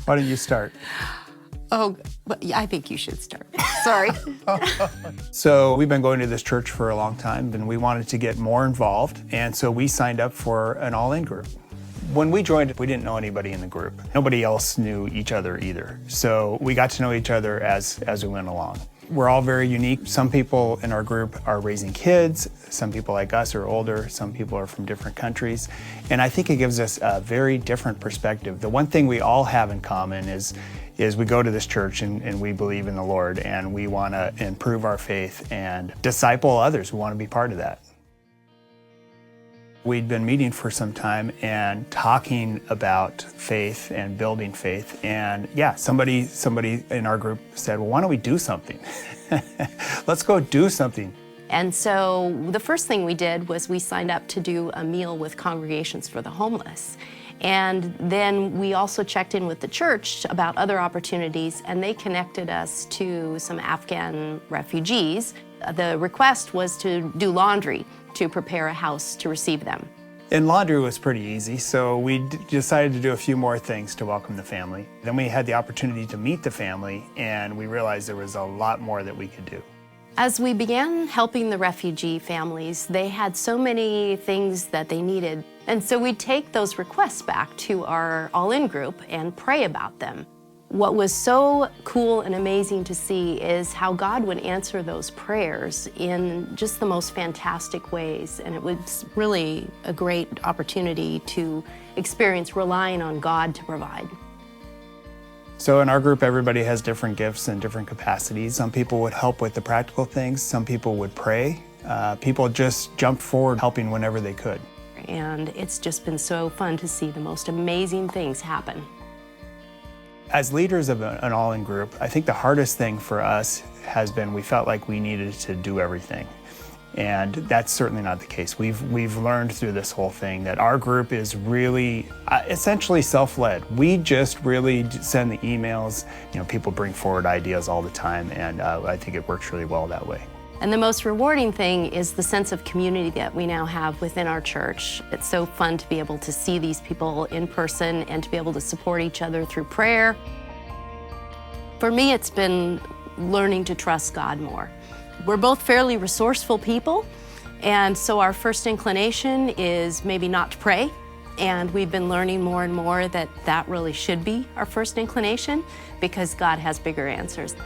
Why don't you start? Oh, but I think you should start. Sorry. So we've been going to this church for a long time, and we wanted to get more involved, and so we signed up for an all-in group. When we joined, we didn't know anybody in the group. Nobody else knew each other either. So we got to know each other as we went along. We're all very unique. Some people in our group are raising kids. Some people like us are older. Some people are from different countries. And I think it gives us a very different perspective. The one thing we all have in common is we go to this church and we believe in the Lord, and we want to improve our faith and disciple others who want to be part of that. We'd been meeting for some time and talking about faith and building faith. And yeah, somebody in our group said, well, why don't we do something? Let's go do something. And so the first thing we did was we signed up to do a meal with Congregations for the Homeless. And then we also checked in with the church about other opportunities, and they connected us to some Afghan refugees. The request was to do laundry to prepare a house to receive them. And laundry was pretty easy, so we decided to do a few more things to welcome the family. Then we had the opportunity to meet the family, and we realized there was a lot more that we could do. As we began helping the refugee families, they had so many things that they needed. And so we'd take those requests back to our all-in group and pray about them. What was so cool and amazing to see is how God would answer those prayers in just the most fantastic ways. And it was really a great opportunity to experience relying on God to provide. So in our group, everybody has different gifts and different capacities. Some people would help with the practical things. Some people would pray. People just jumped forward helping whenever they could. And it's just been so fun to see the most amazing things happen. As leaders of an all-in group, I think the hardest thing for us has been we felt like we needed to do everything. And that's certainly not the case. We've learned through this whole thing that our group is really essentially self-led. We just really send the emails. You know, people bring forward ideas all the time, and I think it works really well that way. And the most rewarding thing is the sense of community that we now have within our church. It's so fun to be able to see these people in person and to be able to support each other through prayer. For me, it's been learning to trust God more. We're both fairly resourceful people, and so our first inclination is maybe not to pray. And we've been learning more and more that that really should be our first inclination because God has bigger answers.